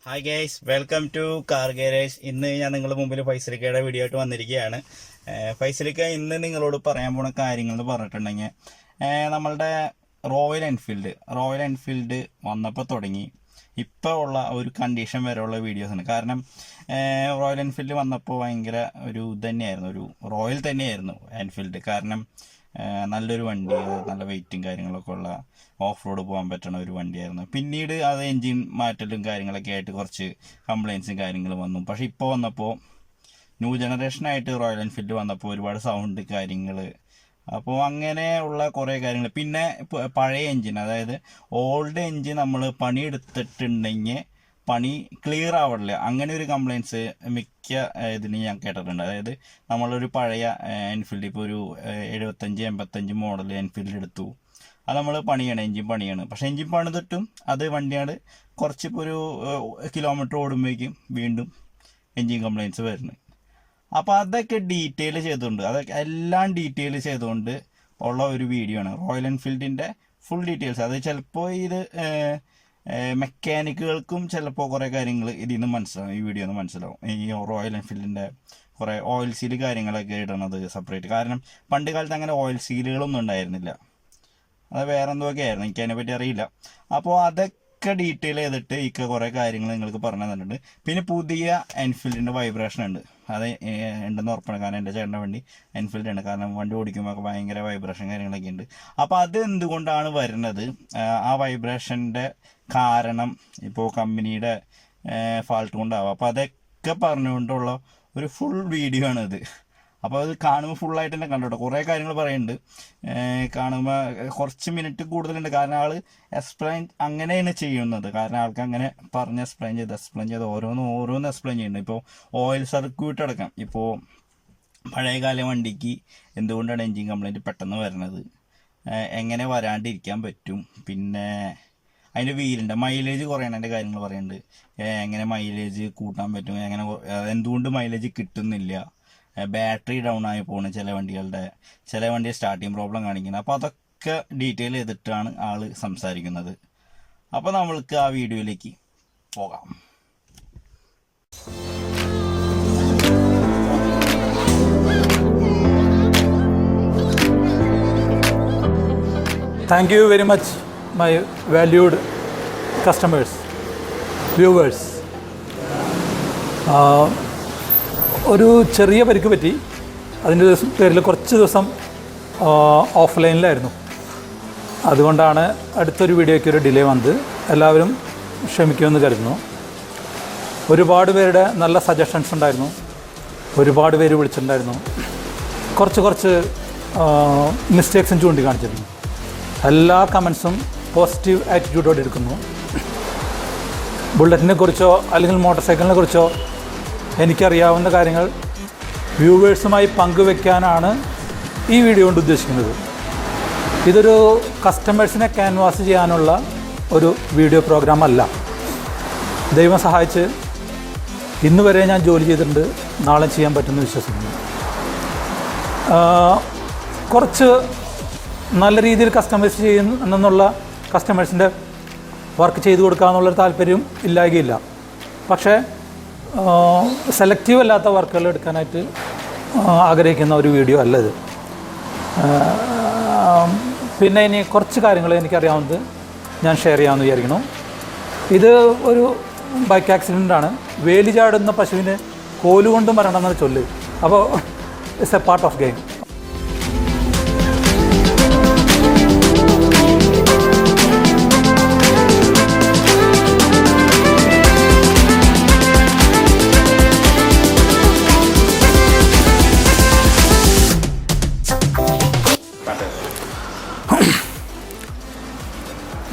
Hi guys, welcome to car garage. ഇന്ന് ഞാൻ നിങ്ങളുടെ മുമ്പിൽ ഫൈസലിക്കയുടെ വീഡിയോ ആയിട്ട് വന്നിരിക്കുകയാണ്. ഫൈസലിക്ക ഇന്ന് നിങ്ങളോട് പറയാൻ പോണ കാര്യങ്ങൾ എന്ന് പറഞ്ഞിട്ടുണ്ടെങ്കിൽ നമ്മളുടെ റോയൽ എൻഫീൽഡ് വന്നപ്പോൾ തുടങ്ങി ഇപ്പോൾ ഉള്ള ഒരു കണ്ടീഷൻ വരെയുള്ള വീഡിയോസാണ്. കാരണം റോയൽ എൻഫീൽഡ് വന്നപ്പോൾ ഭയങ്കര ഒരു തന്നെയായിരുന്നു, ഒരു റോയൽ തന്നെയായിരുന്നു എൻഫീൽഡ്. കാരണം നല്ലൊരു വണ്ടി, നല്ല വെയിറ്റും കാര്യങ്ങളൊക്കെ ഉള്ള ഓഫ് റോഡ് പോകാൻ പറ്റുന്ന ഒരു വണ്ടിയായിരുന്നു. പിന്നീട് അത് എൻജിൻ മാറ്റലും കാര്യങ്ങളൊക്കെ ആയിട്ട് കുറച്ച് കംപ്ലയിൻസും കാര്യങ്ങളും വന്നു. പക്ഷെ ഇപ്പോൾ വന്നപ്പോൾ ന്യൂ ജനറേഷനായിട്ട് റോയൽ എൻഫീൽഡ് വന്നപ്പോൾ ഒരുപാട് സൗണ്ട് കാര്യങ്ങൾ, അപ്പോൾ അങ്ങനെയുള്ള കുറേ കാര്യങ്ങൾ. പിന്നെ പഴയ എൻജിൻ, അതായത് ഓൾഡ് എൻജിൻ നമ്മൾ പണിയെടുത്തിട്ടുണ്ടെങ്കിൽ പണി ക്ലിയർ ആവില്ല, അങ്ങനെ ഒരു കംപ്ലയിൻസ് മിക്ക ഇതിന് ഞാൻ കേട്ടിട്ടുണ്ട്. അതായത് നമ്മളൊരു പഴയ എൻഫീൽഡ്, ഇപ്പോൾ ഒരു 75-85 മോഡൽ എൻഫീൽഡ് എടുത്തു, അത് നമ്മൾ പണിയാണ്, എൻജിൻ പണിയാണ്. പക്ഷേ എൻജിൻ പണിതിട്ടും അത് വണ്ടിയാണ് കുറച്ചിപ്പോൾ ഒരു കിലോമീറ്റർ ഓടുമ്പോഴേക്കും വീണ്ടും എൻജിൻ കംപ്ലയിൻസ് വരുന്നത്. അപ്പോൾ അതൊക്കെ ഡീറ്റെയിൽ ചെയ്തുകൊണ്ട്, അതൊക്കെ എല്ലാം ഡീറ്റെയിൽ ചെയ്തുകൊണ്ട് ഉള്ള ഒരു വീഡിയോ ആണ് റോയൽ എൻഫീൽഡിൻ്റെ ഫുൾ ഡീറ്റെയിൽസ്. അത് ചിലപ്പോൾ ഇത് മെക്കാനിക്കുകൾക്കും ചിലപ്പോൾ കുറേ കാര്യങ്ങൾ ഇതിൽ നിന്ന് മനസ്സിലാവും, ഈ വീഡിയോ നിന്ന് മനസ്സിലാവും. ഈ റോയൽ എൻഫീൽഡിൻ്റെ കുറേ ഓയിൽ സീൽ കാര്യങ്ങളൊക്കെ ഇടണത് സെപ്പറേറ്റ്. കാരണം പണ്ട് കാലത്ത് അങ്ങനെ ഓയിൽ സീലുകളൊന്നും ഉണ്ടായിരുന്നില്ല, അത് വേറെ എന്തൊക്കെ ആയിരുന്നു, എനിക്ക് അതിനെപ്പറ്റി അറിയില്ല. അപ്പോൾ അതൊക്കെ ഡീറ്റെയിൽ ചെയ്തിട്ട് ഇക്ക കുറേ കാര്യങ്ങൾ നിങ്ങൾക്ക് പറഞ്ഞു തന്നിട്ടുണ്ട്. പിന്നെ പുതിയ എൻഫീൽഡിൻ്റെ വൈബ്രേഷൻ ഉണ്ട്, അത് ഉണ്ടെന്ന് ഉറപ്പാണ്. കാരണം എൻ്റെ ചേട്ടൻ്റെ വണ്ടി എൻഫീൽഡ് ഉണ്ട്, കാരണം വണ്ടി ഓടിക്കുമ്പോൾ ഭയങ്കര വൈബ്രേഷൻ കാര്യങ്ങളൊക്കെ ഉണ്ട്. അപ്പോൾ അത് എന്തുകൊണ്ടാണ് വരുന്നത്, ആ വൈബ്രേഷൻ്റെ കാരണം ഇപ്പോൾ കമ്പനിയുടെ ഫാൾട്ട് കൊണ്ടാവും. അപ്പോൾ അതൊക്കെ പറഞ്ഞുകൊണ്ടുള്ള ഒരു ഫുൾ വീഡിയോ ആണിത്. അപ്പോൾ അത് കാണുമ്പോൾ ഫുള്ളായിട്ട് തന്നെ കണ്ടോട്ടോ. കുറേ കാര്യങ്ങൾ പറയുന്നുണ്ട്, കാണുമ്പോൾ കുറച്ച് മിനിറ്റ് കൂടുതലുണ്ട്. കാരണം ആൾ എക്സ്പ്ലെയിൻ അങ്ങനെയാണ് ചെയ്യുന്നത്. കാരണം ആൾക്ക് അങ്ങനെ പറഞ്ഞ് എക്സ്പ്ലെയിൻ ചെയ്ത് ഓരോന്ന് എക്സ്പ്ലെയിൻ ചെയ്യുന്നുണ്ട്. ഇപ്പോൾ ഓയിൽ സർക്യൂട്ട് അടക്കം, ഇപ്പോൾ പഴയകാല വണ്ടിക്ക് എന്തുകൊണ്ടാണ് എൻജിൻ കംപ്ലയിൻറ്റ് പെട്ടെന്ന് വരുന്നത്, എങ്ങനെ വരാണ്ടിരിക്കാൻ പറ്റും, പിന്നെ അതിൻ്റെ വീലിൻ്റെ മൈലേജ് കുറയണതിൻ്റെ കാര്യങ്ങൾ പറയുന്നുണ്ട്, എങ്ങനെ മൈലേജ് കൂട്ടാൻ പറ്റും, എങ്ങനെ എന്തുകൊണ്ട് മൈലേജ് കിട്ടുന്നില്ല, ബാറ്ററി ഡൗൺ ആയി പോകുന്നു ചില വണ്ടി സ്റ്റാർട്ടിങ് പ്രോബ്ലം കാണിക്കുന്നത്. അപ്പോൾ അതൊക്കെ ഡീറ്റെയിൽ ചെയ്തിട്ടാണ് ആൾ സംസാരിക്കുന്നത്. അപ്പോൾ നമ്മൾക്ക് ആ വീഡിയോയിലേക്ക് പോകാം. Thank you very much, my valued customers, viewers. ഒരു ചെറിയ പരിക്ക് പറ്റി, അതിൻ്റെ പേരിൽ കുറച്ച് ദിവസം ഓഫ്ലൈനിലായിരുന്നു. അതുകൊണ്ടാണ് അടുത്തൊരു വീഡിയോയ്ക്ക് ഒരു ഡിലേ വന്നത്. എല്ലാവരും ക്ഷമിക്കുമെന്ന് കരുതുന്നു. ഒരുപാട് പേരുടെ നല്ല സജഷൻസ് ഉണ്ടായിരുന്നു, ഒരുപാട് പേര് വിളിച്ചിട്ടുണ്ടായിരുന്നു, കുറച്ച് മിസ്റ്റേക്സും ചൂണ്ടിക്കാണിച്ചിരുന്നു. എല്ലാ കമൻസും പോസിറ്റീവ് ആറ്റിറ്റ്യൂഡോടെ എടുക്കുന്നു. ബുള്ളറ്റിനെ കുറിച്ചോ അല്ലെങ്കിൽ മോട്ടോർ സൈക്കിളിനെ കുറിച്ചോ എനിക്കറിയാവുന്ന കാര്യങ്ങൾ വ്യൂവേഴ്സുമായി പങ്കുവെക്കാനാണ് ഈ വീഡിയോ കൊണ്ട് ഉദ്ദേശിക്കുന്നത്. ഇതൊരു കസ്റ്റമേഴ്സിനെ ക്യാൻവാസ് ചെയ്യാനുള്ള ഒരു വീഡിയോ പ്രോഗ്രാം അല്ല. ദൈവം സഹായിച്ച് ഇന്ന് വരെ ഞാൻ ജോലി ചെയ്തിട്ടുണ്ട്, നാളെ ചെയ്യാൻ പറ്റുമെന്ന് വിശ്വസിക്കുന്നു. കുറച്ച് നല്ല രീതിയിൽ കസ്റ്റമൈസ് ചെയ്യുന്നുള്ള കസ്റ്റമേഴ്സിൻ്റെ വർക്ക് ചെയ്തു കൊടുക്കാമെന്നുള്ളൊരു താല്പര്യം ഇല്ലായ്കയില്ല. പക്ഷേ സെലക്റ്റീവ് അല്ലാത്ത വർക്കുകൾ എടുക്കാനായിട്ട് ആഗ്രഹിക്കുന്ന ഒരു വീഡിയോ അല്ല ഇത്. പിന്നെ ഇനി കുറച്ച് കാര്യങ്ങൾ എനിക്കറിയാവുന്നത് ഞാൻ ഷെയർ ചെയ്യാമെന്ന് വിചാരിക്കുന്നു. ഇത് ഒരു ബൈക്ക് ആക്സിഡൻ്റാണ്. വേലി ചാടുന്ന പശുവിന് കോലുകൊണ്ട് മരണം എന്നൊരു ചൊല്ല്. അപ്പോൾ it's A part of game.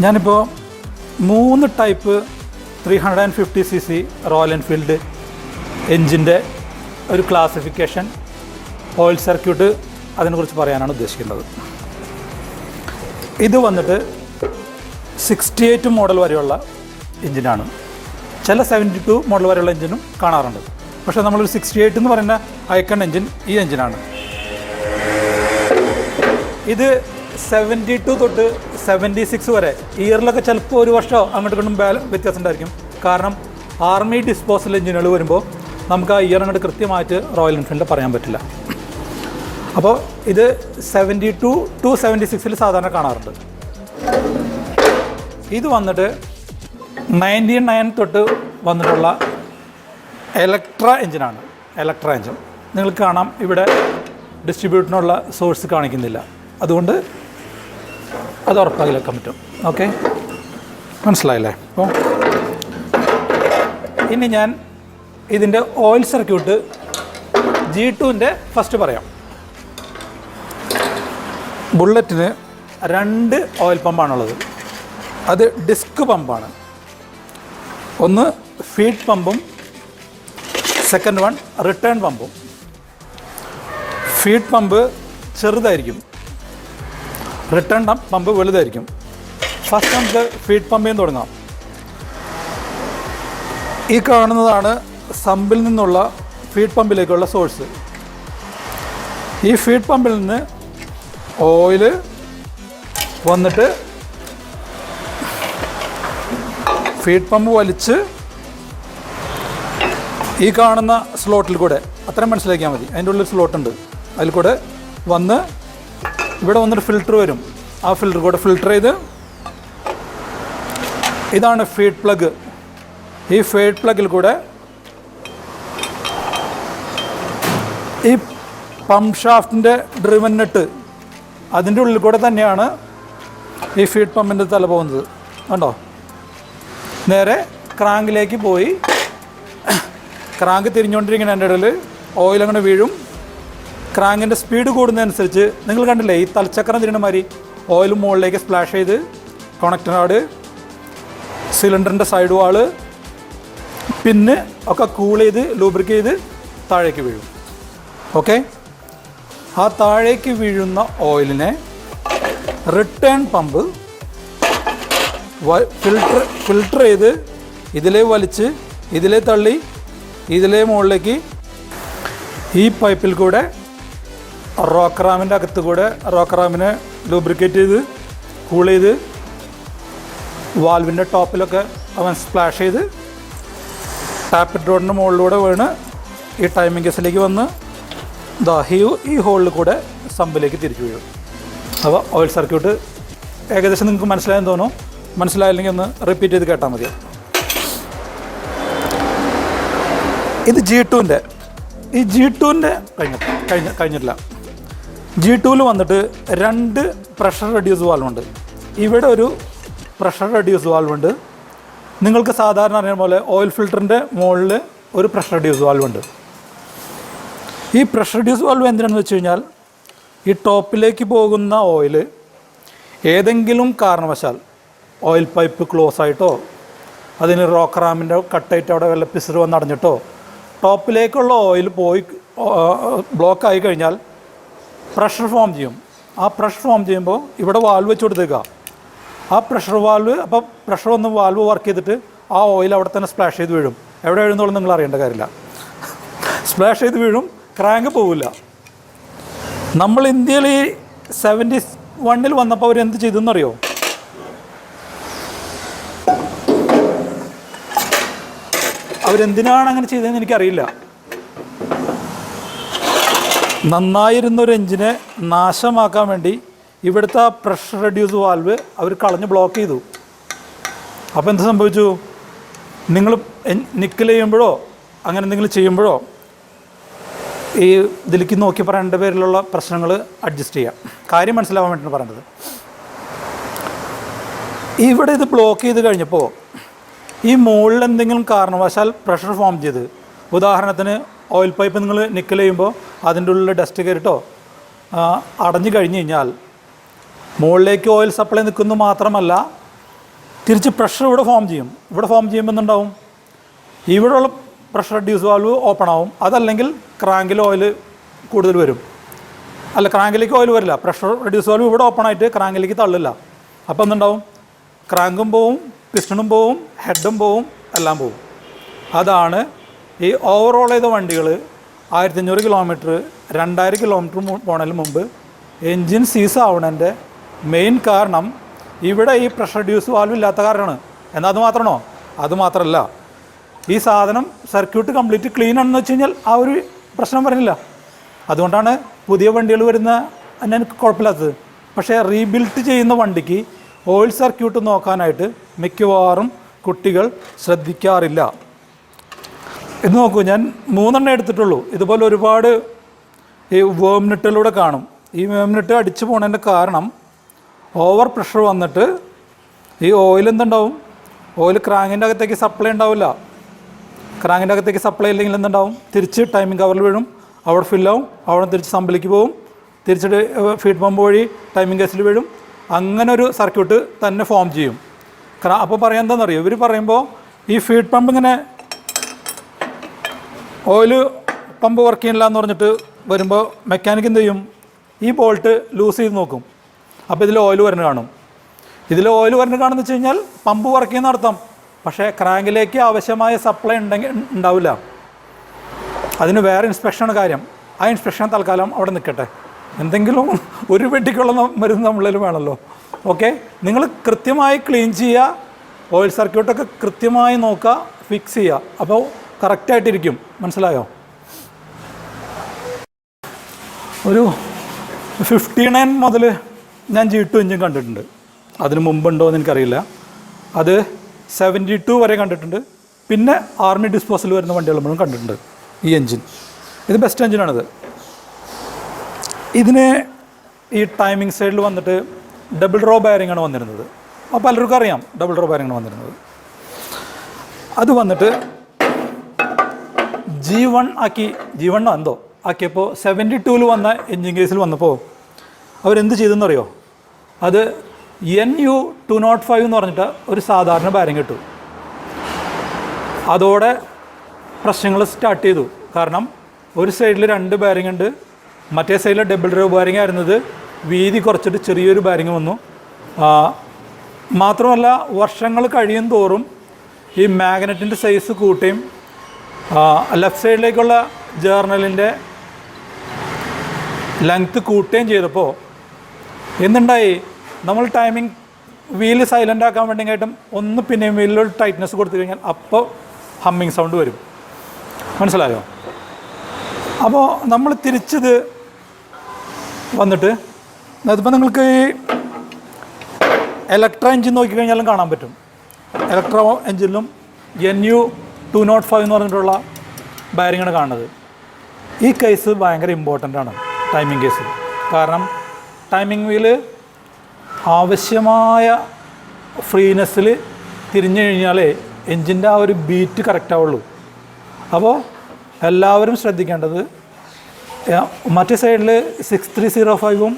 ഞാനിപ്പോൾ 3 ടൈപ്പ് 350cc റോയൽ എൻഫീൽഡ് എൻജിൻ്റെ ഒരു ക്ലാസിഫിക്കേഷൻ, ഓയിൽ സർക്യൂട്ട്, അതിനെക്കുറിച്ച് പറയാനാണ് ഉദ്ദേശിക്കുന്നത്. ഇത് വന്നിട്ട് 68 മോഡൽ വരെയുള്ള എൻജിനാണ്. ചില 72 മോഡൽ വരെയുള്ള എൻജിനും കാണാറുണ്ട്. പക്ഷേ നമ്മളൊരു 68 എന്ന് പറയുന്ന ഐക്കൺ എൻജിൻ ഈ എൻജിനാണ്. ഇത് 72 തൊട്ട് 76 വരെ, ഇയറിലൊക്കെ ചിലപ്പോൾ ഒരു വർഷം അങ്ങോട്ട് കൊണ്ടും വ്യത്യാസം ഉണ്ടായിരിക്കും. കാരണം ആർമി ഡിസ്പോസൽ എഞ്ചിനുകൾ വരുമ്പോൾ നമുക്ക് ആ ഇയർ അങ്ങോട്ട് കൃത്യമായിട്ട് റോയൽ എൻഫീൽഡിൽ പറയാൻ പറ്റില്ല. അപ്പോൾ ഇത് 72 to 76 സാധാരണ കാണാറുണ്ട്. ഇത് വന്നിട്ട് 99 തൊട്ട് വന്നിട്ടുള്ള ഇലക്ട്ര എഞ്ചിനാണ്. ഇലക്ട്ര എഞ്ചിൻ നിങ്ങൾക്ക് കാണാം, ഇവിടെ ഡിസ്ട്രിബ്യൂട്ടറിനുള്ള സോഴ്സ് കാണിക്കുന്നില്ല, അതുകൊണ്ട് അത് ഉറപ്പാക്കിലെക്കാൻ പറ്റും. ഓക്കെ, മനസ്സിലായില്ലേ? അപ്പോൾ ഇനി ഞാൻ ഇതിൻ്റെ ഓയിൽ സർക്യൂട്ട് G2ൻ്റെ ഫസ്റ്റ് പറയാം. ബുള്ളറ്റിന് 2 ഓയിൽ പമ്പാണുള്ളത്. അത് ഡിസ്ക് പമ്പാണ്. ഒന്ന് ഫീഡ് പമ്പും സെക്കൻഡ് വൺ റിട്ടേൺ പമ്പും. ഫീഡ് പമ്പ് ചെറുതായിരിക്കും, റിട്ടേൺ പമ്പ് വലുതായിരിക്കും. ഫസ്റ്റ് നമുക്ക് ഫീഡ് പമ്പിൽ നിന്ന് തുടങ്ങാം. ഈ കാണുന്നതാണ് സമ്പിൽ നിന്നുള്ള ഫീഡ് പമ്പിലേക്കുള്ള സോഴ്സ്. ഈ ഫീഡ് പമ്പിൽ നിന്ന് ഓയിൽ വന്നിട്ട് ഫീഡ് പമ്പ് വലിച്ച് ഈ കാണുന്ന സ്ലോട്ടിൽ കൂടെ, അത്രയും മനസ്സിലാക്കിയാൽ മതി, അതിൻ്റെ ഉള്ളിൽ സ്ലോട്ടുണ്ട്, അതിൽ കൂടെ വന്ന് ഇവിടെ വന്നിട്ട് ഫിൽറ്റർ വരും. ആ ഫിൽറ്റർ കൂടെ ഫിൽറ്റർ ചെയ്ത്, ഇതാണ് ഫീഡ് പ്ലഗ്. ഈ ഫീഡ് പ്ലഗിൽ കൂടെ ഈ പമ്പ് ഷാഫ്റ്റിൻ്റെ ഡ്രിവൻ നെട്ട്, അതിൻ്റെ ഉള്ളിൽ കൂടെ തന്നെയാണ് ഈ ഫീഡ് പമ്പിൻ്റെ തല പോകുന്നത്. കണ്ടോ? നേരെ ക്രാങ്കിലേക്ക് പോയി ക്രാങ്ക് തിരിഞ്ഞുകൊണ്ടിരിക്കുന്ന എൻ്റെ ഇടയിൽ ഓയിൽ അങ്ങനെ വീഴും. ക്രാങ്കിൻ്റെ സ്പീഡ് കൂടുന്നതനുസരിച്ച് നിങ്ങൾ കണ്ടില്ലേ, ഈ തലച്ചക്രം തിരിഞ്ഞ മാതിരി ഓയിൽ മുകളിലേക്ക് സ്പ്ലാഷ് ചെയ്ത് കണക്ടർ റാഡ്, സിലിണ്ടറിൻ്റെ സൈഡ് വാള്, പിന്നെ ഒക്കെ കൂൾ ചെയ്ത് ലൂബ്രിക്കേറ്റ് ചെയ്ത് താഴേക്ക് വീഴും. ഓക്കെ, ആ താഴേക്ക് വീഴുന്ന ഓയിലിനെ റിട്ടേൺ പമ്പ് ഫിൽട്ടർ ചെയ്ത് ഇതിലേ വലിച്ച് ഇതിലേ തള്ളി ഇതിലേ മുകളിലേക്ക് ഈ പൈപ്പിൽ കൂടെ റോക്കറാമിൻ്റെ അകത്ത് കൂടെ റോക്കറാമിനെ ലൂബ്രിക്കേറ്റ് ചെയ്ത് കൂൾ ചെയ്ത് വാൽവിൻ്റെ ടോപ്പിലൊക്കെ അവൻ സ്പ്ലാഷ് ചെയ്ത് ടാപ്പിറ്റ് റോഡിൻ്റെ മുകളിലൂടെ വീണ് ഈ ടൈമിംഗ് കേസിലേക്ക് വന്ന് ഈ ഹോളിൽ കൂടെ സമ്പിലേക്ക് തിരിച്ചു വീഴും. അപ്പോൾ ഓയിൽ സർക്യൂട്ട് ഏകദേശം നിങ്ങൾക്ക് മനസ്സിലായെന്ന് തോന്നും. മനസ്സിലായില്ലെങ്കിൽ ഒന്ന് റിപ്പീറ്റ് ചെയ്ത് കേട്ടാൽ മതി. ഇത് G2ൻ്റെ, ഈ G2ൻ്റെ കഴിഞ്ഞിട്ടില്ല. G2ൽ വന്നിട്ട് 2 പ്രഷർ റെഡ്യൂസ് വാൽവുണ്ട്. ഇവിടെ ഒരു പ്രഷർ റെഡ്യൂസ് വാൽവുണ്ട്. നിങ്ങൾക്ക് സാധാരണ അറിയുന്ന പോലെ ഓയിൽ ഫിൽറ്ററിൻ്റെ മുകളിൽ ഒരു പ്രഷർ റെഡ്യൂസ് വാൽവുണ്ട്. ഈ പ്രഷർ റെഡ്യൂസ് വാൽവ് എന്തിനാണെന്ന് വെച്ച് കഴിഞ്ഞാൽ, ഈ ടോപ്പിലേക്ക് പോകുന്ന ഓയിൽ ഏതെങ്കിലും കാരണവശാൽ ഓയിൽ പൈപ്പ് ക്ലോസ് ആയിട്ടോ അതിന് റോക്കറാമിൻ്റെ കട്ടായിട്ട് അവിടെ വല്ല പിസർ വന്ന് അടഞ്ഞിട്ടോ ടോപ്പിലേക്കുള്ള ഓയിൽ പോയി ബ്ലോക്കായി കഴിഞ്ഞാൽ പ്രഷർ ഫോം ചെയ്യും. ആ പ്രഷർ ഫോം ചെയ്യുമ്പോൾ ഇവിടെ വാൽവ് വെച്ച് കൊടുത്തേക്കുക. ആ പ്രഷർ വാൽവ്, അപ്പോൾ പ്രഷർ ഒന്ന് വാൽവ് വർക്ക് ചെയ്തിട്ട് ആ ഓയിൽ അവിടെ തന്നെ സ്പ്ലാഷ് ചെയ്ത് വീഴും. എവിടെ വീഴുന്നോളം നിങ്ങൾ അറിയേണ്ട കാര്യമില്ല, സ്പ്ലാഷ് ചെയ്ത് വീഴും, ക്രാങ്ക് പോവില്ല. നമ്മൾ ഇന്ത്യയിൽ ഈ 71 വന്നപ്പോൾ അവരെന്ത് ചെയ്തെന്നറിയോ? അവരെന്തിനാണ് അങ്ങനെ ചെയ്തതെന്ന് എനിക്കറിയില്ല. നന്നായിരുന്നൊരു എഞ്ചിനെ നാശമാക്കാൻ വേണ്ടി ഇവിടുത്തെ ആ പ്രഷർ റെഡ്യൂസ് വാൽവ് അവർ കളഞ്ഞ് ബ്ലോക്ക് ചെയ്തു. അപ്പോൾ എന്ത് സംഭവിച്ചു? നിങ്ങൾ നിക്കൽ ചെയ്യുമ്പോഴോ അങ്ങനെ എന്തെങ്കിലും ചെയ്യുമ്പോഴോ ഈ ഇതിലേക്ക് നോക്കി പറയേണ്ട പേരിലുള്ള പ്രശ്നങ്ങൾ അഡ്ജസ്റ്റ് ചെയ്യാം. കാര്യം മനസ്സിലാവാൻ വേണ്ടിയാണ് പറയേണ്ടത്. ഇവിടെ ഇത് ബ്ലോക്ക് ചെയ്ത് കഴിഞ്ഞപ്പോൾ ഈ മുകളിൽ എന്തെങ്കിലും കാരണവശാൽ പ്രഷർ ഫോം ചെയ്ത്, ഉദാഹരണത്തിന് ഓയിൽ പൈപ്പ് നിങ്ങൾ നിക്കൽ ചെയ്യുമ്പോൾ അതിൻ്റെ ഉള്ളിൽ ഡസ്റ്റ് കയറിട്ടോ അടഞ്ഞു കഴിഞ്ഞ് കഴിഞ്ഞാൽ മുകളിലേക്ക് ഓയിൽ സപ്ലൈ നിൽക്കുന്നു മാത്രമല്ല, തിരിച്ച് പ്രഷർ ഇവിടെ ഫോം ചെയ്യും. ഇവിടെ ഫോം ചെയ്യുമ്പോൾ എന്തുണ്ടാവും? ഇവിടെയുള്ള പ്രഷർ റെഡ്യൂസ് വാൽവ് ഓപ്പൺ ആവും. അതല്ലെങ്കിൽ ക്രാങ്കിൽ ഓയിൽ കൂടുതൽ വരും. അല്ല, ക്രാങ്കിലേക്ക് ഓയിൽ വരില്ല, പ്രഷർ റെഡ്യൂസ് വാൽവ് ഇവിടെ ഓപ്പൺ ആയിട്ട് ക്രാങ്കിലേക്ക് തള്ളില്ല. അപ്പോൾ എന്തുണ്ടാവും? ക്രാങ്കും പോവും, പിസ്റ്റണും പോവും, ഹെഡും പോവും, എല്ലാം പോവും. അതാണ് ഈ ഓവറോൾ ചെയ്ത വണ്ടികൾ 1500 കിലോമീറ്റർ 2000 കിലോമീറ്റർ പോണതിന് മുമ്പ് എൻജിൻ സീസ് ആവണതിൻ്റെ മെയിൻ കാരണം ഇവിടെ ഈ പ്രഷർ റെഡ്യൂസ് വാൽവ് ഇല്ലാത്ത കാരണമാണ്. എന്നാൽ അത് മാത്രമാണോ? അത് മാത്രമല്ല, ഈ സാധനം സർക്യൂട്ട് കംപ്ലീറ്റ് ക്ലീൻ ആണെന്ന് വെച്ച് കഴിഞ്ഞാൽ ആ ഒരു പ്രശ്നം വരുന്നില്ല. അതുകൊണ്ടാണ് പുതിയ വണ്ടികൾ വരുന്ന എനിക്ക് കുഴപ്പമില്ലാത്തത്. പക്ഷേ റീബിൽറ്റ് ചെയ്യുന്ന വണ്ടിക്ക് ഓയിൽ സർക്യൂട്ട് നോക്കാനായിട്ട് മിക്കവാറും കുട്ടികൾ ശ്രദ്ധിക്കാറില്ല. ഇത് നോക്കൂ, ഞാൻ 3 എടുത്തിട്ടുള്ളൂ. ഇതുപോലെ ഒരുപാട് ഈ വേംനെറ്റിലൂടെ കാണും. ഈ വേംനെറ്റ് അടിച്ചു പോകുന്നതിൻ്റെ കാരണം ഓവർ പ്രഷർ വന്നിട്ട് ഈ ഓയിൽ എന്തുണ്ടാവും, ഓയിൽ ക്രാങ്കിൻ്റെ അകത്തേക്ക് സപ്ലൈ ഉണ്ടാവില്ല. ക്രാങ്കിൻ്റെ അകത്തേക്ക് സപ്ലൈ ഇല്ലെങ്കിൽ എന്തുണ്ടാവും, തിരിച്ച് ടൈമിംഗ് കവറിൽ വീഴും, അവിടെ ഫില്ലാവും, അവിടെ തിരിച്ച് സമ്പിലേക്ക് പോകും, തിരിച്ചിട്ട് ഫീഡ് പമ്പ് വഴി ടൈമിംഗ് കേസിൽ വീഴും. അങ്ങനെ ഒരു സർക്യൂട്ട് തന്നെ ഫോം ചെയ്യും. അപ്പോൾ പറയാൻ എന്താണെന്നറിയോ, ഇവർ പറയുമ്പോൾ ഈ ഫീഡ് പമ്പ് ഇങ്ങനെ ഓയിൽ പമ്പ് വർക്ക് ചെയ്യണില്ല എന്ന് പറഞ്ഞിട്ട് വരുമ്പോൾ മെക്കാനിക്ക് എന്ത് ചെയ്യും, ഈ ബോൾട്ട് ലൂസ് ചെയ്ത് നോക്കും. അപ്പോൾ ഇതിൽ ഓയിൽ വരുന്നത് കാണും. ഇതിൽ ഓയിൽ വരുന്നത് കാണുമെന്ന് വെച്ച് കഴിഞ്ഞാൽ പമ്പ് വർക്ക് ചെയ്യുന്ന അർത്ഥം. പക്ഷേ ക്രാങ്കിലേക്ക് ആവശ്യമായ സപ്ലൈ ഉണ്ടാവില്ല. അതിന് വേറെ ഇൻസ്പെക്ഷനാണ് കാര്യം. ആ ഇൻസ്പെക്ഷൻ തൽക്കാലം അവിടെ നിൽക്കട്ടെ. എന്തെങ്കിലും ഒരു പെട്ടിക്കുള്ള മരുന്ന് നമ്മളിൽ വേണമല്ലോ. ഓക്കെ, നിങ്ങൾ കൃത്യമായി ക്ലീൻ ചെയ്യുക, ഓയിൽ സർക്യൂട്ടൊക്കെ കൃത്യമായി നോക്കുക, ഫിക്സ് ചെയ്യുക. അപ്പോൾ കറക്റ്റായിട്ടിരിക്കും. മനസ്സിലായോ? ഒരു 59 മുതൽ ഞാൻ G2 എഞ്ചിൻ കണ്ടിട്ടുണ്ട്. അതിന് മുമ്പുണ്ടോ എന്ന് എനിക്കറിയില്ല. അത് 72 വരെ കണ്ടിട്ടുണ്ട്. പിന്നെ ആർമി ഡിസ്പോസൽ വരുന്ന വണ്ടികൾ മുഴുവൻ കണ്ടിട്ടുണ്ട്. ഈ എൻജിൻ ഇത് ബെസ്റ്റ് എൻജിനാണിത്. ഇതിന് ഈ ടൈമിംഗ് സൈഡിൽ വന്നിട്ട് ഡബിൾ റോ ബെയറിംഗാണ് വന്നിരുന്നത്. അപ്പോൾ പലർക്കും അറിയാം ഡബിൾ റോ ബെയറിംഗാണ് വന്നിരുന്നത്. അത് വന്നിട്ട് G1 ആക്കി, G1 എന്തോ ആക്കിയപ്പോൾ 72 വന്ന എൻജിൻ കേസിൽ വന്നപ്പോൾ അവരെന്ത് ചെയ്തെന്നറിയോ, അത് NU205 എന്ന് പറഞ്ഞിട്ട് ഒരു സാധാരണ ബെയറിംഗ് ഇട്ടു. അതോടെ പ്രശ്നങ്ങൾ സ്റ്റാർട്ട് ചെയ്തു. കാരണം ഒരു സൈഡിൽ 2 ബെയറിംഗ് ഉണ്ട്, മറ്റേ സൈഡിൽ ഡബിൾ റോ ബെയറിംഗ് ആയിരുന്നത് വീതി കുറച്ചിട്ട് ചെറിയൊരു ബെയറിംഗ് വന്നു. മാത്രമല്ല വർഷങ്ങൾ കഴിയും തോറും ഈ മാഗ്നറ്റിൻ്റെ സൈസ് കൂട്ടുകയും ലെഫ്റ്റ് സൈഡിലേക്കുള്ള ജേർണലിൻ്റെ ലെങ്ത്ത് കൂട്ടുകയും ചെയ്തപ്പോൾ എന്തുണ്ടായി, നമ്മൾ ടൈമിംഗ് വീല് സൈലൻ്റ് ആക്കാൻ വേണ്ടിയായിട്ടും ഒന്ന് പിന്നെയും വീലിലൊരു ടൈറ്റ്നസ് കൊടുത്തു കഴിഞ്ഞാൽ അപ്പോൾ ഹമ്മിങ് സൗണ്ട് വരും. മനസ്സിലായോ? അപ്പോൾ നമ്മൾ തിരിച്ചത് വന്നിട്ട് അതിപ്പോൾ നിങ്ങൾക്ക് ഈ ഇലക്ട്രോ എൻജിൻ നോക്കിക്കഴിഞ്ഞാലും കാണാൻ പറ്റും. ഇലക്ട്രോ എൻജിനിലും NU205 എന്ന് പറഞ്ഞിട്ടുള്ള ബെയറിംഗാണ് കാണുന്നത്. ഈ കേസ് ഭയങ്കര ഇമ്പോർട്ടൻ്റ് ആണ്, ടൈമിംഗ് കേസ്. കാരണം ടൈമിംഗ് വീല് ആവശ്യമായ ഫ്രീനെസ്സിൽ തിരിഞ്ഞു കഴിഞ്ഞാലേ എൻജിൻ്റെ ആ ഒരു ബീറ്റ് കറക്റ്റ് ആവുള്ളൂ. അപ്പോൾ എല്ലാവരും ശ്രദ്ധിക്കേണ്ടത്, മറ്റേ സൈഡിൽ 6305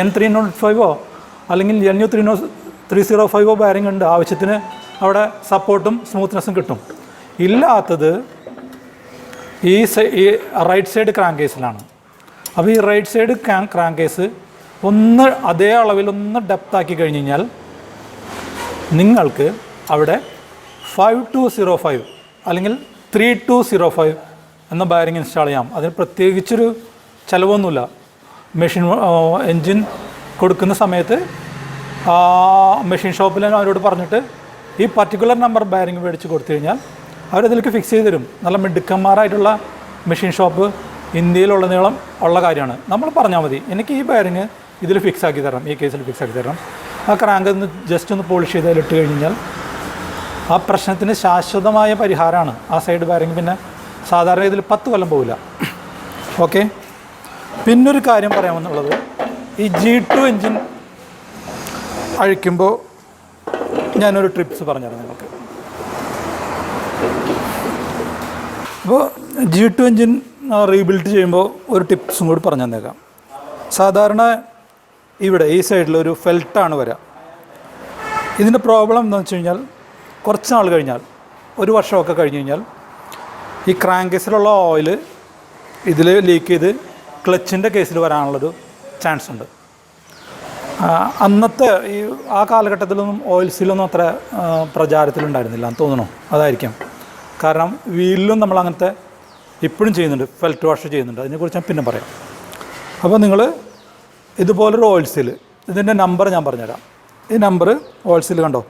N305 അല്ലെങ്കിൽ NU305 ബെയറിംഗ് ഉണ്ട്. ആവശ്യത്തിന് അവിടെ സപ്പോർട്ടും സ്മൂത്ത്നെസ്സും കിട്ടും. ഇല്ലാത്തത് ഈ റൈറ്റ് സൈഡ് ക്രാങ്ക് കേസിലാണ്. അപ്പോൾ ഈ റൈറ്റ് സൈഡ് ക്രാങ്ക് കേസ് ഒന്ന് അതേ അളവിലൊന്ന് ഡെപ്താക്കി കഴിഞ്ഞ് കഴിഞ്ഞാൽ നിങ്ങൾക്ക് അവിടെ 5205 അല്ലെങ്കിൽ 3205 എന്ന ബെയറിംഗ് ഇൻസ്റ്റാൾ ചെയ്യാം. അതിന് പ്രത്യേകിച്ചൊരു ചിലവൊന്നുമില്ല. മെഷീൻ എൻജിൻ കൊടുക്കുന്ന സമയത്ത് മെഷീൻ ഷോപ്പിൽ അവരോട് പറഞ്ഞിട്ട് ഈ പർട്ടിക്കുലർ നമ്പർ ബെയറിംഗ് മേടിച്ച് കൊടുത്തു കഴിഞ്ഞാൽ അവരതിലേക്ക് ഫിക്സ് ചെയ്ത് തരും. നല്ല മിടുക്കന്മാരായിട്ടുള്ള മെഷീൻ ഷോപ്പ് ഇന്ത്യയിലുടനീളം ഉള്ള കാര്യമാണ്. നമ്മൾ പറഞ്ഞാൽ മതി, എനിക്ക് ഈ ബെയറിംഗ് ഇതിൽ ഫിക്സ് ആക്കി തരണം, ഈ കേസിൽ ഫിക്സ് ആക്കി തരണം. ആ ക്രാങ്ക് ഒന്ന് ജസ്റ്റ് ഒന്ന് പോളിഷ് ചെയ്തതിലിട്ട് കഴിഞ്ഞാൽ ആ പ്രശ്നത്തിന് ശാശ്വതമായ പരിഹാരമാണ് ആ സൈഡ് ബെയറിംഗ്. പിന്നെ സാധാരണ ഇതിൽ 10 കൊല്ലം പോവില്ല. ഓക്കെ, പിന്നൊരു കാര്യം പറയാമെന്നുള്ളത്, ഈ G2 എൻജിൻ അഴിക്കുമ്പോൾ ഞാനൊരു ട്രിപ്സ് പറഞ്ഞുതരാം നിങ്ങൾക്ക്. അപ്പോൾ G2 എൻജിൻ റീബിൽഡ് ചെയ്യുമ്പോൾ ഒരു ടിപ്സും കൂടി പറഞ്ഞു തന്നേക്കാം. സാധാരണ ഇവിടെ ഈ സൈഡിൽ ഒരു ഫെൽറ്റാണ് വരിക. ഇതിൻ്റെ പ്രോബ്ലം എന്താണെന്ന് വെച്ച് കഴിഞ്ഞാൽ കുറച്ച് നാൾ കഴിഞ്ഞാൽ, ഒരു വർഷമൊക്കെ കഴിഞ്ഞ് കഴിഞ്ഞാൽ ഈ ക്രാങ്ക് കേസിലുള്ള ഓയിൽ ഇതിൽ ലീക്ക് ചെയ്ത് ക്ലച്ചിൻ്റെ കേസിൽ വരാനുള്ളൊരു ചാൻസ് ഉണ്ട്. അന്നത്തെ ആ കാലഘട്ടത്തിലൊന്നും ഓയിൽ സീലൊന്നും അത്ര പ്രചാരത്തിലുണ്ടായിരുന്നില്ല എന്ന് തോന്നുന്നു. അതായിരിക്കാം കാരണം. വീലിലും നമ്മൾ അങ്ങനത്തെ ഇപ്പോഴും ചെയ്യുന്നുണ്ട്, ഫെൽറ്റ് വാഷ് ചെയ്യുന്നുണ്ട്. അതിനെക്കുറിച്ച് ഞാൻ പിന്നെ പറയാം. അപ്പോൾ നിങ്ങൾ ഇതുപോലൊരു ഓയിൽ സീൽ, ഇതിൻ്റെ നമ്പർ ഞാൻ പറഞ്ഞുതരാം. ഈ നമ്പർ ഓയിൽ സീൽ കണ്ടോ,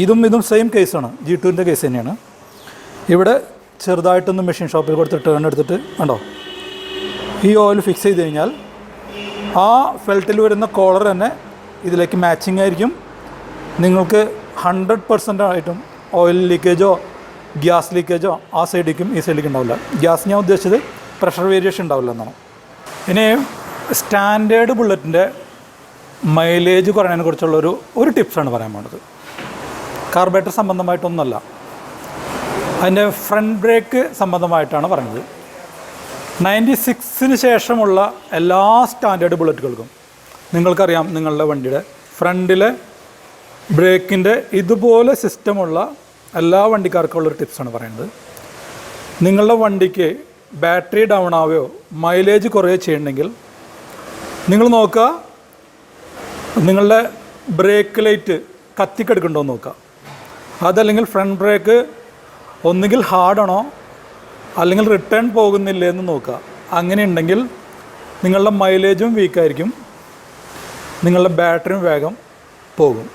ഇതും സെയിം കേസാണ്, G2ൻ്റെ കേസ് തന്നെയാണ്. ഇവിടെ ചെറുതായിട്ടൊന്ന് മെഷീൻ ഷോപ്പിൽ കൊടുത്തിട്ട് ടേൺ എടുത്തിട്ട് കണ്ടോ, ഈ ഓയിൽ ഫിക്സ് ചെയ്ത് കഴിഞ്ഞാൽ ആ ഫെൽറ്റിൽ വരുന്ന കോളർ തന്നെ ഇതിലേക്ക് മാച്ചിങ് ആയിരിക്കും. നിങ്ങൾക്ക് 100% ആയിട്ടും ഓയിൽ ലീക്കേജോ ഗ്യാസ് ലീക്കേജോ ആ സൈഡിലേക്കും ഈ സൈഡിലേക്കും ഉണ്ടാവില്ല. ഗ്യാസ് ഞാൻ ഉദ്ദേശിച്ചത് പ്രഷർ വേരിയേഷൻ ഉണ്ടാവില്ല എന്നാണ്. ഇനി സ്റ്റാൻഡേർഡ് ബുള്ളറ്റിൻ്റെ മൈലേജ് കുറയാനെ കുറിച്ചുള്ള ഒരു ടിപ്സാണ് പറയാൻ പോകുന്നത്. കാർബറേറ്റർ സംബന്ധമായിട്ടൊന്നുമല്ല, അതിൻ്റെ ഫ്രണ്ട് ബ്രേക്ക് സംബന്ധമായിട്ടാണ് പറയുന്നത്. 96-ന് ശേഷമുള്ള എല്ലാ സ്റ്റാൻഡേർഡ് ബുള്ളറ്റുകൾക്കും നിങ്ങൾക്കറിയാം, നിങ്ങളുടെ വണ്ടിയുടെ ഫ്രണ്ടിലെ ബ്രേക്കിൻ്റെ ഇതുപോലെ സിസ്റ്റമുള്ള എല്ലാ വണ്ടിക്കാർക്കുള്ളൊരു ടിപ്സാണ് പറയുന്നത്. നിങ്ങളുടെ വണ്ടിക്ക് ബാറ്ററി ഡൗൺ ആവുകയോ മൈലേജ് കുറയോ ചെയ്യണമെങ്കിൽ നിങ്ങൾ നോക്കുക, നിങ്ങളുടെ ബ്രേക്ക് ലൈറ്റ് കത്തിക്കെടുക്കണ്ടോ എന്ന് നോക്കുക. അതല്ലെങ്കിൽ ഫ്രണ്ട് ബ്രേക്ക് ഒന്നുകിൽ ഹാർഡാണോ അല്ലെങ്കിൽ റിട്ടേൺ പോകുന്നില്ലേ എന്ന് നോക്കുക. അങ്ങനെ ഉണ്ടെങ്കിൽ നിങ്ങളുടെ മൈലേജും വീക്കായിരിക്കും, നിങ്ങളുടെ ബാറ്ററിയും വേഗം പോകും.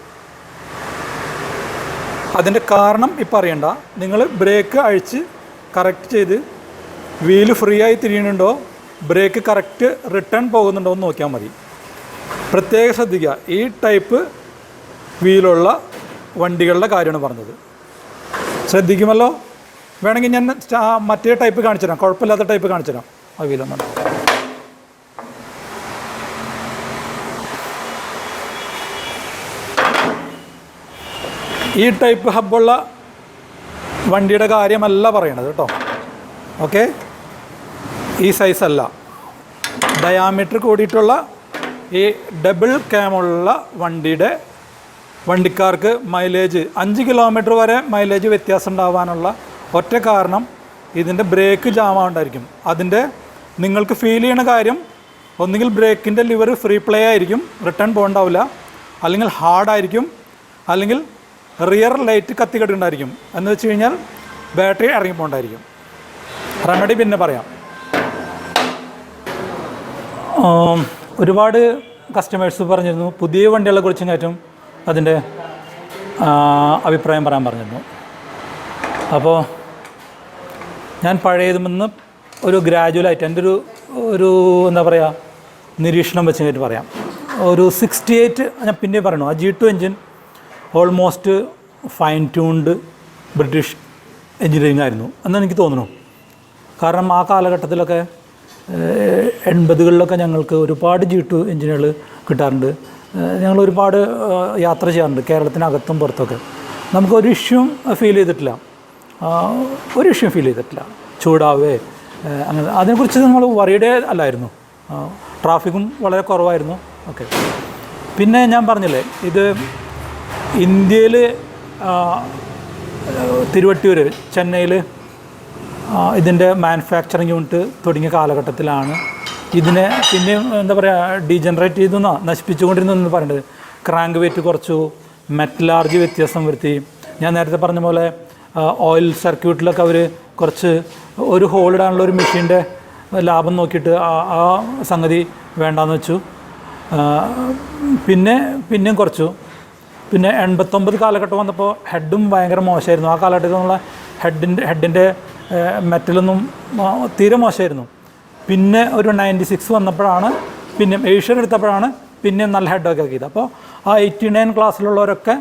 അതിൻ്റെ കാരണം ഇപ്പം അറിയണ്ട. നിങ്ങൾ ബ്രേക്ക് അഴിച്ച് കറക്റ്റ് ചെയ്ത് വീല് ഫ്രീ ആയി തിരിയുന്നുണ്ടോ, ബ്രേക്ക് കറക്റ്റ് റിട്ടേൺ പോകുന്നുണ്ടോ എന്ന് നോക്കിയാൽ മതി. പ്രത്യേകം ശ്രദ്ധിക്കുക, ഈ ടൈപ്പ് വീലുള്ള വണ്ടികളുടെ കാര്യമാണ് പറഞ്ഞത്. ശ്രദ്ധിക്കുമല്ലോ. വേണമെങ്കിൽ ഞാൻ മറ്റേ ടൈപ്പ് കാണിച്ചു തരാം, കുഴപ്പമില്ലാത്ത ടൈപ്പ് കാണിച്ചു തരാം. ആ വീലൊന്നും ഈ ടൈപ്പ് ഹബ്ബുള്ള വണ്ടിയുടെ കാര്യമല്ല പറയണത് കേട്ടോ. ഓക്കെ, ഈ സൈസല്ല. ഡയാമീറ്റർ കൂടിയിട്ടുള്ള ഈ ഡബിൾ ക്യാമുള്ള വണ്ടിക്കാർക്ക് മൈലേജ് 5 കിലോമീറ്റർ വരെ മൈലേജ് വ്യത്യാസം ഉണ്ടാവാനുള്ള ഒറ്റ കാരണം ഇതിൻ്റെ ബ്രേക്ക് ജാമാണ്ടായിരിക്കും. അതിൻ്റെ നിങ്ങൾക്ക് ഫീൽ ചെയ്യുന്ന കാര്യം ഒന്നുകിൽ ബ്രേക്കിൻ്റെ ലിവർ ഫ്രീ പ്ലേ ആയിരിക്കും, റിട്ടേൺ പോകണ്ടാവില്ല, അല്ലെങ്കിൽ ഹാർഡായിരിക്കും, അല്ലെങ്കിൽ റിയർ ലൈറ്റ് കത്തിക്കെട്ടുണ്ടായിരിക്കും. എന്ന് വെച്ച് കഴിഞ്ഞാൽ ബാറ്ററി ഇറങ്ങിപ്പോണ്ടായിരിക്കും. റെമഡി പിന്നെ പറയാം. ഒരുപാട് കസ്റ്റമേഴ്സ് പറഞ്ഞിരുന്നു പുതിയ വണ്ടികളെ കുറിച്ചും കാറ്റും അതിൻ്റെ അഭിപ്രായം പറയാൻ പറഞ്ഞിരുന്നു. അപ്പോൾ ഞാൻ പഴയതുമെന്ന് ഒരു ഗ്രാജുവലായിട്ട് എൻ്റെ ഒരു എന്താ പറയുക നിരീക്ഷണം വെച്ച് കഴിഞ്ഞിട്ട് പറയാം. ഒരു 68 ഞാൻ പിന്നെ പറയണു, ആ G2 engine almost fine tuned British engineering ആയിരുന്നു എന്ന് എനിക്ക് തോന്നുന്നു. കാരണം ആ കാലഘട്ടത്തിലൊക്കെ 80കളിലൊക്കെ ഞങ്ങൾക്ക് ഒരുപാട് G2 എൻജിനുകൾ കിട്ടാറുണ്ട്. ഞങ്ങൾ ഒരുപാട് യാത്ര ചെയ്യാറുണ്ട് കേരളത്തിനകത്തും പുറത്തൊക്കെ. നമുക്കൊരു ഇഷ്യൂം ഫീൽ ചെയ്തിട്ടില്ല, ചൂടാവേ അങ്ങനെ അതിനെക്കുറിച്ച് നമ്മൾ വറീഡേ അല്ലായിരുന്നു. ട്രാഫിക്കും വളരെ കുറവായിരുന്നു. ഓക്കെ, പിന്നെ ഞാൻ പറഞ്ഞില്ലേ, ഇത് ഇന്ത്യയിൽ തിരുവട്ടിയൂർ ചെന്നൈയിൽ ഇതിൻ്റെ മാനുഫാക്ചറിങ് യൂണിറ്റ് തുടങ്ങിയ കാലഘട്ടത്തിലാണ് ഇതിനെ പിന്നെ എന്താ പറയുക ഡീജനറേറ്റ് ചെയ്തെന്നോ നശിപ്പിച്ചുകൊണ്ടിരുന്നെന്ന് പറയുന്നത്. ക്രാങ്ക് വെയിറ്റ് കുറച്ചു, മെറ്റലാർജ് വ്യത്യാസം വരുത്തി. ഞാൻ നേരത്തെ പറഞ്ഞ പോലെ ഓയിൽ സർക്യൂട്ടിലൊക്കെ അവർ കുറച്ച് ഒരു ഹോളിടാനുള്ള ഒരു മെഷീൻ്റെ ലാഭം നോക്കിയിട്ട് ആ സംഗതി വേണ്ടാന്ന് വെച്ചു. പിന്നെയും കുറച്ചു. പിന്നെ 89 കാലഘട്ടം വന്നപ്പോൾ ഹെഡും ഭയങ്കര മോശമായിരുന്നു. ആ കാലഘട്ടത്തിലുള്ള ഹെഡിൻ്റെ മെറ്റലൊന്നും തീരെ മോശമായിരുന്നു. പിന്നെ ഒരു 96 വന്നപ്പോഴാണ്, പിന്നെ ഏഷ്യൻ എടുത്തപ്പോഴാണ് പിന്നെ നല്ല ഹെഡൊക്കെ ആക്കിയത്. അപ്പോൾ ആ 89 ക്ലാസ്സിലുള്ളവരൊക്കെ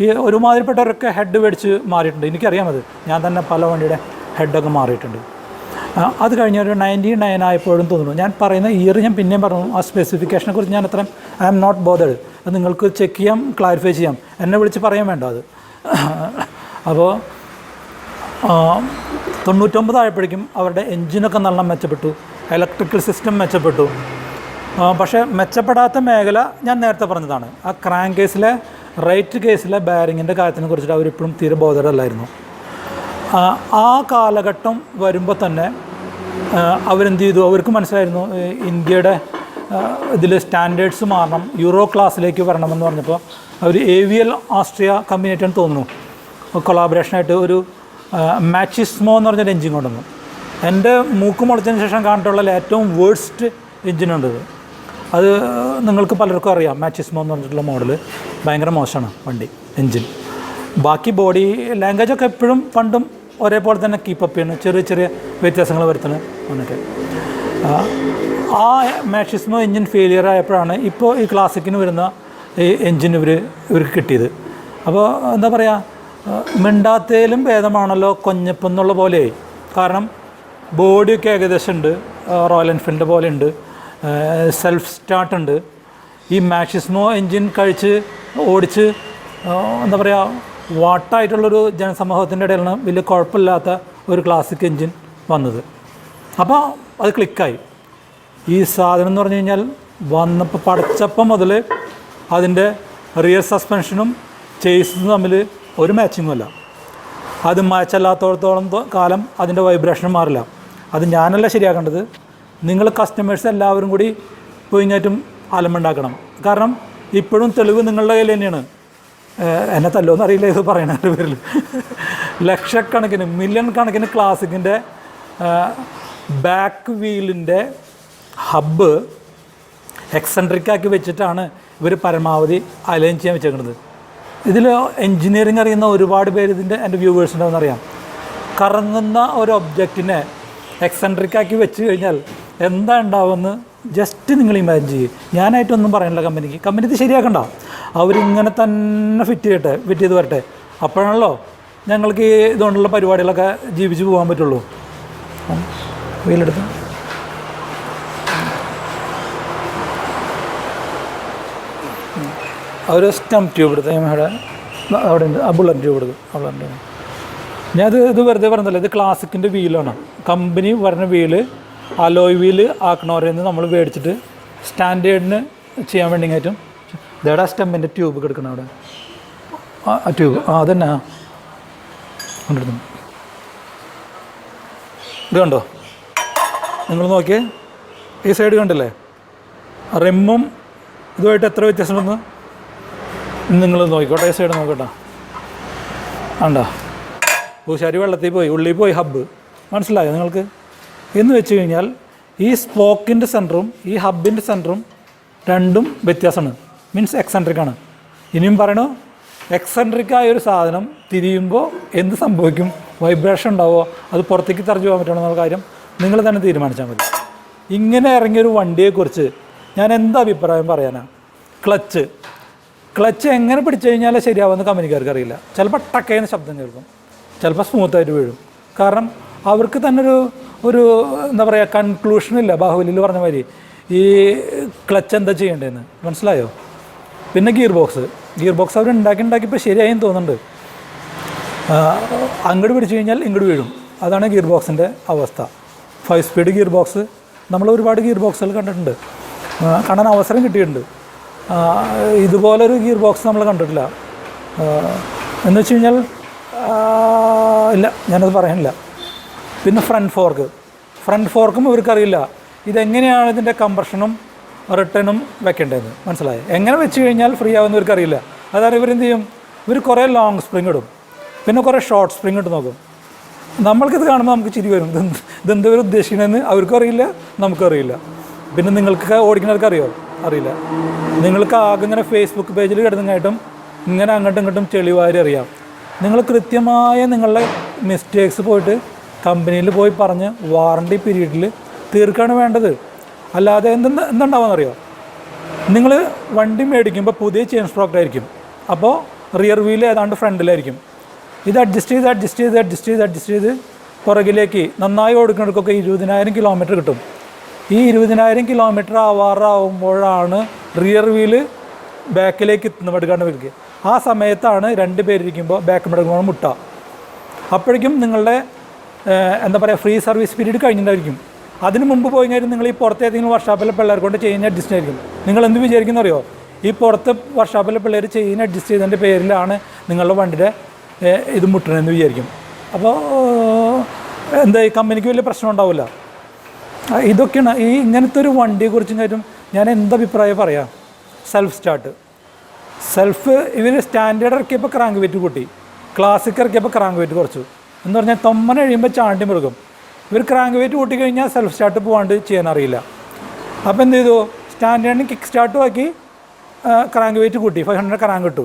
ഈ ഒരുമാതിരിപ്പെട്ടവരൊക്കെ ഹെഡ് മേടിച്ച് മാറിയിട്ടുണ്ട്. എനിക്കറിയാം, അത് ഞാൻ തന്നെ പല വണ്ടിയുടെ ഹെഡൊക്കെ മാറിയിട്ടുണ്ട്. അത് കഴിഞ്ഞ ഒരു 99 ആയപ്പോഴും തോന്നുന്നു. ഞാൻ പറയുന്ന ഇയർ ഞാൻ പിന്നെയും പറഞ്ഞു, ആ സ്പെസിഫിക്കേഷനെ കുറിച്ച് ഞാൻ അത്രയും ഐ ആം നോട്ട് ബോതേഡ്. അത് നിങ്ങൾക്ക് ചെക്ക് ചെയ്യാം, ക്ലാരിഫൈ ചെയ്യാം, എന്നെ വിളിച്ച് പറയാൻ വേണ്ട അത്. അപ്പോൾ 99 ആയപ്പോഴേക്കും അവരുടെ എൻജിനൊക്കെ നല്ല മെച്ചപ്പെട്ടു, ഇലക്ട്രിക്കൽ സിസ്റ്റം മെച്ചപ്പെട്ടു. പക്ഷേ മെച്ചപ്പെടാത്ത മേഖല ഞാൻ നേരത്തെ പറഞ്ഞതാണ്, ആ ക്രാങ്ക് കേസിലെ റൈറ്റ് കേസിലെ ബാരിങ്ങിൻ്റെ കാര്യത്തിനെ കുറിച്ചിട്ട് അവരിപ്പോഴും തീരെ ബോധരല്ലായിരുന്നു. ആ കാലഘട്ടം വരുമ്പോൾ തന്നെ അവരെന്ത് ചെയ്തു, അവർക്ക് മനസ്സിലായിരുന്നു ഇന്ത്യയുടെ ഇതിൽ സ്റ്റാൻഡേർഡ്സ് മാറണം, യൂറോ ക്ലാസ്സിലേക്ക് വരണമെന്ന് പറഞ്ഞപ്പോൾ അവർ AVL ഓസ്ട്രിയ കമ്പനിയായിട്ടാണ് തോന്നുന്നു കൊളാബറേഷനായിട്ട് ഒരു മാച്ചിസ്മോ എന്ന് പറഞ്ഞൊരു എൻജിൻ കൊണ്ടുവന്നു. എൻ്റെ മൂക്ക് മുളച്ചതിന് ശേഷം കണ്ടിട്ടുള്ള ഏറ്റവും വേഴ്സ്റ്റ് എൻജിനുണ്ടത്. അത് നിങ്ങൾക്ക് പലർക്കും അറിയാം. മാച്ചിസ്മോ എന്ന് പറഞ്ഞിട്ടുള്ള മോഡൽ ഭയങ്കര മോശമാണ് വണ്ടി എൻജിൻ. ബാക്കി ബോഡി ലാംഗ്വേജൊക്കെ എപ്പോഴും പണ്ടും ഒരേപോലെ തന്നെ കീപ്പപ്പ് ചെയ്യുന്നു, ചെറിയ ചെറിയ വ്യത്യാസങ്ങൾ വരുത്തുന്നു എന്നിട്ട് ആ മാക്സിമം എൻജിൻ ഫെയിലിയർ ആയപ്പോഴാണ് ഇപ്പോൾ ഈ ക്ലാസിക്കിന് വരുന്ന ഈ എൻജിൻ ഇവർക്ക് കിട്ടിയത്. അപ്പോൾ എന്താ പറയുക, മിണ്ടാത്തതിലും ഭേദമാണല്ലോ കൊഞ്ഞപ്പം എന്നുള്ള പോലെയായി. കാരണം ബോഡിയൊക്കെ ഏകദേശം ഉണ്ട്, റോയൽ എൻഫീൽഡ് പോലെ ഉണ്ട്, സെൽഫ് സ്റ്റാർട്ട് ഉണ്ട്. ഈ മാക്സിമോ എൻജിൻ ഓടിച്ച് എന്താ പറയുക വാട്ടായിട്ടുള്ളൊരു ജനസമൂഹത്തിൻ്റെ ഇടയിലാണ് വലിയ കുഴപ്പമില്ലാത്ത ഒരു ക്ലാസിക് എൻജിൻ വന്നത്. അപ്പോൾ അത് ക്ലിക്കായി. ഈ സാധനം എന്ന് പറഞ്ഞു കഴിഞ്ഞാൽ വന്നപ്പോൾ പടച്ചപ്പം മുതൽ അതിൻ്റെ റിയർ സസ്പെൻഷനും ചേസും തമ്മിൽ ഒരു മാച്ചിങ്ങും അല്ല. അത് മാച്ചല്ലാത്തോടത്തോളം കാലം അതിൻ്റെ വൈബ്രേഷൻ മാറില്ല. അത് ഞാനല്ല ശരിയാക്കേണ്ടത്, നിങ്ങൾ കസ്റ്റമേഴ്സ് എല്ലാവരും കൂടി പോയിങ്ങാറ്റും അലമ്പുണ്ടാക്കണം. കാരണം ഇപ്പോഴും തെളിവ് നിങ്ങളുടെ കയ്യിൽ തന്നെയാണ്. എന്നെ തല്ലോന്ന് അറിയില്ല ഇത് പറയുന്നതിൻ്റെ പേരിൽ. ലക്ഷക്കണക്കിന് മില്യൺ കണക്കിന് ക്ലാസിക്കിൻ്റെ ബാക്ക് വീലിൻ്റെ ഹബ്ബ് എക്സെൻട്രിക്കാക്കി വെച്ചിട്ടാണ് ഇവർ പരമാവധി അലൈൻ ചെയ്യാൻ വെച്ചേക്കുന്നത്. ഇതിൽ എൻജിനീയറിംഗ് അറിയുന്ന ഒരുപാട് പേര് എൻ്റെ വ്യൂവേഴ്സ് ഉണ്ടാവുമെന്ന് അറിയാം. കറങ്ങുന്ന ഒരു ഒബ്ജക്റ്റിനെ എക്സെൻട്രിക്കാക്കി വെച്ച് കഴിഞ്ഞാൽ എന്താ ഉണ്ടാവുമെന്ന് ജസ്റ്റ് നിങ്ങൾ ഇമാജിൻ ചെയ്യും. ഞാനായിട്ടൊന്നും പറയണില്ല കമ്പനി ഇത് ശരിയാക്കണ്ട, അവരിങ്ങനെ തന്നെ ഫിറ്റ് ചെയ്ത് വരട്ടെ. അപ്പോഴാണല്ലോ ഞങ്ങൾക്ക് ഈ ഇതുകൊണ്ടുള്ള പരിപാടികളൊക്കെ ജീവിച്ച് പോകാൻ പറ്റുള്ളൂ. വീലെടുത്ത് ഒരു സ്റ്റംപ് ട്യൂബ് എടുത്ത് ഞങ്ങളുടെ അവിടെ ഉണ്ട്, ആ ബുള്ളറ്റ് ട്യൂബ് എടുത്ത് അവിടെ. ഇത് വെറുതെ പറഞ്ഞതല്ല, ഇത് ക്ലാസിക്കിൻ്റെ വീലാണ്. കമ്പനി പറഞ്ഞ വീല് അലോയ് വീല് ആക്കണവരെന്ന് നമ്മൾ മേടിച്ചിട്ട് സ്റ്റാൻഡേർഡിന് ചെയ്യാൻ വേണ്ടിങ്ങായിട്ടും ഇതേടാ സ്റ്റമ്പിൻ്റെ ട്യൂബ് കിടക്കണം അവിടെ. ആ ട്യൂബ് അതന്നെ കൊണ്ടിരുന്നു. ഇത് കണ്ടോ, നിങ്ങൾ നോക്കിയേ, ഈ സൈഡ് കണ്ടില്ലേ, റിമ്മും ഇതുമായിട്ട് എത്ര വ്യത്യാസമുണ്ടെന്ന് നിങ്ങൾ നോക്കിക്കോട്ടെ. ഈ സൈഡ് നോക്കട്ടെ, ആണ്ടാ പൂശാരി വെള്ളത്തിൽ പോയി, ഉള്ളിൽ പോയി ഹബ്ബ്. മനസ്സിലായോ നിങ്ങൾക്ക്? എന്ന് വെച്ച് കഴിഞ്ഞാൽ ഈ സ്പോക്കിൻ്റെ സെൻറ്ററും ഈ ഹബിൻ്റെ സെൻറ്ററും രണ്ടും വ്യത്യാസമാണ്, മീൻസ് എക്സെൻട്രിക്കാണ്. ഇനിയും പറയണു, എക്സെൻട്രിക്കായൊരു സാധനം തിരിയുമ്പോൾ എന്ത് സംഭവിക്കും, വൈബ്രേഷൻ ഉണ്ടാവുമോ, അത് പുറത്തേക്ക് തറഞ്ഞു പോകാൻ പറ്റണം എന്നുള്ള കാര്യം നിങ്ങൾ തന്നെ തീരുമാനിച്ചാൽ മതി. ഇങ്ങനെ ഇറങ്ങിയൊരു വണ്ടിയെക്കുറിച്ച് ഞാൻ എന്താ അഭിപ്രായം പറയാനാണ്? ക്ലച്ച് എങ്ങനെ പിടിച്ചു കഴിഞ്ഞാൽ ശരിയാവുമെന്ന് കമ്പനിക്കാർക്ക് അറിയില്ല. ചിലപ്പോൾ ടക്കേന്ന് ശബ്ദം കേൾക്കും, ചിലപ്പോൾ സ്മൂത്തായിട്ട് വീഴും. കാരണം അവർക്ക് തന്നെ ഒരു എന്താ പറയുക കൺക്ലൂഷനില്ല. ബാഹുബലിയിൽ പറഞ്ഞ മാതിരി ഈ ക്ലച്ച് എന്താ ചെയ്യേണ്ടതെന്ന് മനസ്സിലായോ? പിന്നെ ഗിയർ ബോക്സ് അവർ ഉണ്ടാക്കി ഇപ്പോൾ ശരിയായും തോന്നുന്നുണ്ട്. അങ്ങോട്ട് പിടിച്ചു കഴിഞ്ഞാൽ ഇങ്ങോട്ട് വീഴും. അതാണ് ഗിയർ ബോക്സിൻ്റെ അവസ്ഥ. 5 സ്പീഡ് ഗിയർ ബോക്സ് നമ്മൾ ഒരുപാട് ഗിയർ ബോക്സുകൾ കണ്ടിട്ടുണ്ട്, കാണാൻ അവസരം കിട്ടിയിട്ടുണ്ട്. ഇതുപോലൊരു ഗിയർ ബോക്സ് നമ്മൾ കണ്ടിട്ടില്ല. എന്ന് വെച്ച് കഴിഞ്ഞാൽ ഇല്ല, ഞാനത് പറയാനില്ല. പിന്നെ ഫ്രണ്ട് ഫോർക്കും ഇവർക്കറിയില്ല ഇതെങ്ങനെയാണ് ഇതിൻ്റെ കംപ്രഷനും റിട്ടേണും വെക്കേണ്ടതെന്ന്. മനസ്സിലായോ? എങ്ങനെ വെച്ച് കഴിഞ്ഞാൽ ഫ്രീ ആവുമെന്ന് ഇവർക്കറിയില്ല. അതാണ് ഇവരെന്ത് ചെയ്യും, ഇവർ കുറേ ലോങ് സ്പ്രിങ് ഇടും, പിന്നെ കുറേ ഷോർട്ട് സ്പ്രിങ് ഇട്ട് നോക്കും. നമ്മൾക്കിത് കാണുമ്പോൾ നമുക്ക് ചിരി വരും. ഇതെന്താ ഇവർ ഉദ്ദേശിക്കണമെന്ന് അവർക്കും അറിയില്ല, നമുക്കും അറിയില്ല. പിന്നെ നിങ്ങൾക്ക് ഓടിക്കുന്നവർക്ക് അറിയില്ല. നിങ്ങൾക്ക് ആകെ ഇങ്ങനെ ഫേസ്ബുക്ക് പേജിൽ കിടന്നങ്ങായിട്ടും ഇങ്ങനെ അങ്ങോട്ടും ഇങ്ങോട്ടും ചെളിവാരി അറിയാം. നിങ്ങൾ കൃത്യമായ നിങ്ങളുടെ മിസ്റ്റേക്സ് പോയിട്ട് കമ്പനിയിൽ പോയി പറഞ്ഞ് വാറണ്ടി പീരീഡിൽ തീർക്കാണ് വേണ്ടത്. അല്ലാതെ എന്തുണ്ടാവുമെന്നറിയോ, നിങ്ങൾ വണ്ടി മേടിക്കുമ്പോൾ പുതിയ ചെയിൻ സ്പ്രോക്കറ്റ് ആയിരിക്കും, അപ്പോൾ റിയർ വീൽ ഏതാണ്ട് ഫ്രണ്ടിലായിരിക്കും. ഇത് അഡ്ജസ്റ്റ് ചെയ്ത് പുറകിലേക്ക് നന്നായി ഓടിക്കുന്നവർക്കൊക്കെ 20,000 കിലോമീറ്റർ കിട്ടും. ഈ 20,000 കിലോമീറ്റർ ആവാറാവുമ്പോഴാണ് റിയർ വീല് ബാക്കിലേക്ക് എടുക്കാണ്ട് വരിക. ആ സമയത്താണ് 2 പേരിരിക്കുമ്പോൾ ബാക്ക് മെടുക്കുമ്പോൾ മുട്ട. അപ്പോഴേക്കും നിങ്ങളുടെ എന്താ പറയുക ഫ്രീ സർവീസ് പീരീഡ് കഴിഞ്ഞിട്ടുണ്ടായിരിക്കും. അതിന് മുമ്പ് പോയി കഴിഞ്ഞാൽ നിങ്ങൾ ഈ പുറത്തെ ഏതെങ്കിലും വർക്ക്ഷോപ്പിലെ പിള്ളേർ കൊണ്ട് ചെയിൻ അഡ്ജസ്റ്റ് ആയിരിക്കും. നിങ്ങൾ എന്ത് വിചാരിക്കുന്ന അറിയോ, ഈ പുറത്ത് വർക്ക്ഷോപ്പിലെ പിള്ളേർ ചെയിൻ അഡ്ജസ്റ്റ് ചെയ്തതിൻ്റെ പേരിലാണ് നിങ്ങളുടെ വണ്ടിയുടെ ഇത് മുട്ടണമെന്ന് വിചാരിക്കും. അപ്പോൾ എന്താ ഈ കമ്പനിക്ക് വലിയ പ്രശ്നം ഉണ്ടാവില്ല. ഇതൊക്കെയാണ് ഈ ഇങ്ങനത്തെ ഒരു വണ്ടിയെക്കുറിച്ചും കാര്യം ഞാൻ എന്തഭിപ്രായം പറയാം. സെൽഫ് ഇവർ സ്റ്റാൻഡേർഡ് ഇറക്കിയപ്പോൾ ക്രാങ്ക് വെയിറ്റ് കൂട്ടി, ക്ലാസിക് ഇറക്കിയപ്പോൾ ക്രാങ്ക് വെയിറ്റ് കുറച്ചു. എന്ന് പറഞ്ഞാൽ തൊമ്മന കഴിയുമ്പോൾ ചാണ്ടി മൃഗം. ഇവർ ക്രാങ്ക് വെയിറ്റ് കൂട്ടി കഴിഞ്ഞാൽ സെൽഫ് സ്റ്റാർട്ട് പോകാണ്ട് ചെയ്യാൻ അറിയില്ല. അപ്പോൾ എന്ത് ചെയ്തു, സ്റ്റാൻഡേർഡിന് കിക്ക് സ്റ്റാർട്ടും ആക്കി ക്രാങ്ക് വെയിറ്റ് കൂട്ടി, 500 ക്രാങ്ക് ഇട്ടു.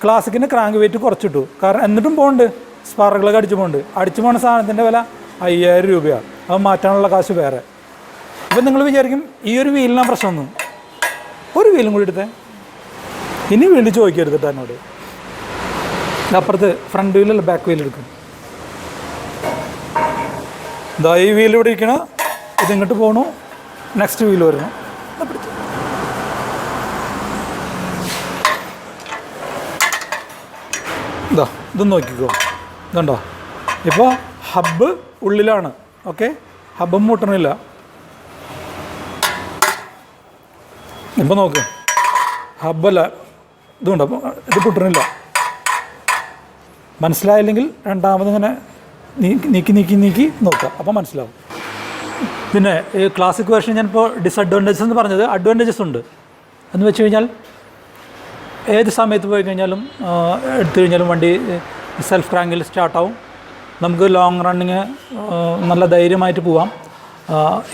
ക്ലാസിക്കിന് ക്രാങ്ക് വെയിറ്റ് കുറച്ചിട്ടു. കാരണം എന്നിട്ടും പോകുന്നുണ്ട്, സ്പാർക്കിളൊക്കെ അടിച്ചു പോകുന്നുണ്ട്. അടിച്ചു പോകുന്ന സാധനത്തിൻ്റെ വില 5000 രൂപയാണ്. അത് മാറ്റാനുള്ള കാശ് വേറെ. അപ്പം നിങ്ങൾ വിചാരിക്കും ഈ ഒരു വീലിനാണ് പ്രശ്നമൊന്നും. ഒരു വീലും കൂടി എടുത്തേ, ഇനി വീല് ചോദിക്കരുത് കേട്ടോ എന്നോട്. അപ്പുറത്ത് ഫ്രണ്ട് വീലല്ല ബാക്ക് വീൽ എടുക്കും. ഇതാ ഈ വീൽ ഇവിടെ ഇരിക്കണം, ഇതിങ്ങോട്ട് പോകണു, നെക്സ്റ്റ് വീൽ വരണം. ഇതാ ഇതൊന്ന് നോക്കിക്കോ, ഇതുണ്ടോ? ഇപ്പോൾ ഹബ്ബ് ഉള്ളിലാണ്, ഓക്കെ, ഹബ്ബും മുട്ടണില്ല. ഇപ്പോൾ നോക്ക്, ഹബ്ബല്ല, ഇതുണ്ട്, അപ്പോൾ ഇത് പൊട്ടണില്ല. മനസ്സിലായില്ലെങ്കിൽ രണ്ടാമതിങ്ങനെ നീക്കി നോക്കുക, അപ്പോൾ മനസ്സിലാവും. പിന്നെ ഈ ക്ലാസിക് വേർഷൻ ഞാനിപ്പോൾ ഡിസഡ്വാൻറ്റേജസ് എന്ന് പറഞ്ഞത് അഡ്വാൻറ്റേജസ് ഉണ്ട്. എന്ന് വെച്ച് കഴിഞ്ഞാൽ ഏത് സമയത്ത് പോയി കഴിഞ്ഞാലും എടുത്തു കഴിഞ്ഞാലും വണ്ടി സെൽഫ് ക്രാങ്കിൽ സ്റ്റാർട്ടാവും. നമുക്ക് ലോങ് റണ്ണിങ് നല്ല ധൈര്യമായിട്ട് പോവാം.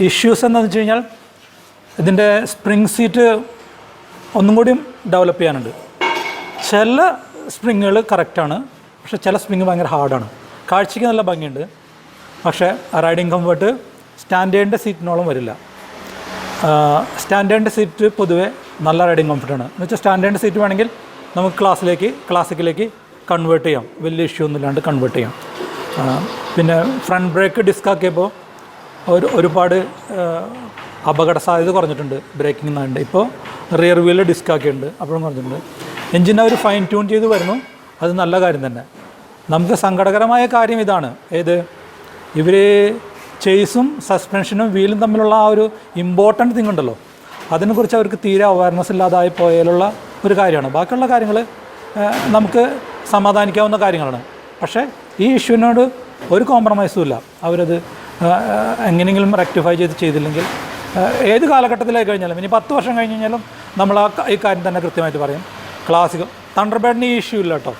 ഇഷ്യൂസ് എന്താണെന്ന് വെച്ച് കഴിഞ്ഞാൽ ഇതിൻ്റെ സ്പ്രിങ് സീറ്റ് ഒന്നും കൂടിയും ഡെവലപ്പ് ചെയ്യാനുണ്ട്. ചില സ്പ്രിങ്ങുകൾ കറക്റ്റാണ്, പക്ഷേ ചില സ്പ്രിങ് ഭയങ്കര ഹാർഡാണ്. കാഴ്ചയ്ക്ക് നല്ല ഭംഗിയുണ്ട്, പക്ഷേ റൈഡിങ് കംഫർട്ട് സ്റ്റാൻഡേർഡിൻ്റെ സീറ്റിനോളം വരില്ല. സ്റ്റാൻഡേർഡിൻ്റെ സീറ്റ് പൊതുവെ നല്ല റൈഡിങ് കംഫർട്ടാണ്. എന്ന് വെച്ചാൽ സ്റ്റാൻഡേർഡ് സീറ്റ് വേണമെങ്കിൽ നമുക്ക് ക്ലാസിക്കിലേക്ക് കൺവേർട്ട് ചെയ്യാം, വലിയ ഇഷ്യൂ ഒന്നും ഇല്ലാണ്ട് കൺവേർട്ട് ചെയ്യാം. പിന്നെ ഫ്രണ്ട് ബ്രേക്ക് ഡിസ്ക് ആക്കിയപ്പോൾ ഒരുപാട് അപകട സാധ്യത കുറഞ്ഞിട്ടുണ്ട് ബ്രേക്കിംഗ് നാണ്ട്. ഇപ്പോൾ റിയർ വീല് ഡിസ്ക് ആക്കിയിട്ടുണ്ട്, അപ്പോഴും കുറഞ്ഞിട്ടുണ്ട്. എൻജിൻ അവർ ഫൈൻ ട്യൂൺ ചെയ്ത് വരുന്നു, അത് നല്ല കാര്യം തന്നെ. നമുക്ക് സങ്കടകരമായ കാര്യം ഇതാണ്, ഏത് ഇവർ ചേസും സസ്പെൻഷനും വീലും തമ്മിലുള്ള ആ ഒരു ഇമ്പോർട്ടൻറ്റ് തിങ് ഉണ്ടല്ലോ, അതിനെക്കുറിച്ച് അവർക്ക് തീരെ അവയർനെസ് ഇല്ലാതായി പോയാലുള്ള ഒരു കാര്യമാണ്. ബാക്കിയുള്ള കാര്യങ്ങൾ നമുക്ക് സമാധാനിക്കാവുന്ന കാര്യങ്ങളാണ്. പക്ഷേ ഈ ഇഷ്യൂവിനോട് ഒരു കോംപ്രമൈസും ഇല്ല. അവരത് എങ്ങനെയെങ്കിലും റെക്ടിഫൈ ചെയ്തില്ലെങ്കിൽ ഏത് കാലഘട്ടത്തിലായി കഴിഞ്ഞാലും, ഇനി 10 വർഷം കഴിഞ്ഞ് കഴിഞ്ഞാലും നമ്മൾ ഈ കാര്യം തന്നെ കൃത്യമായിട്ട് പറയും. ക്ലാസിക് തണ്ടർബേഡിന് ഈ ഇഷ്യൂ ഇല്ല കേട്ടോ.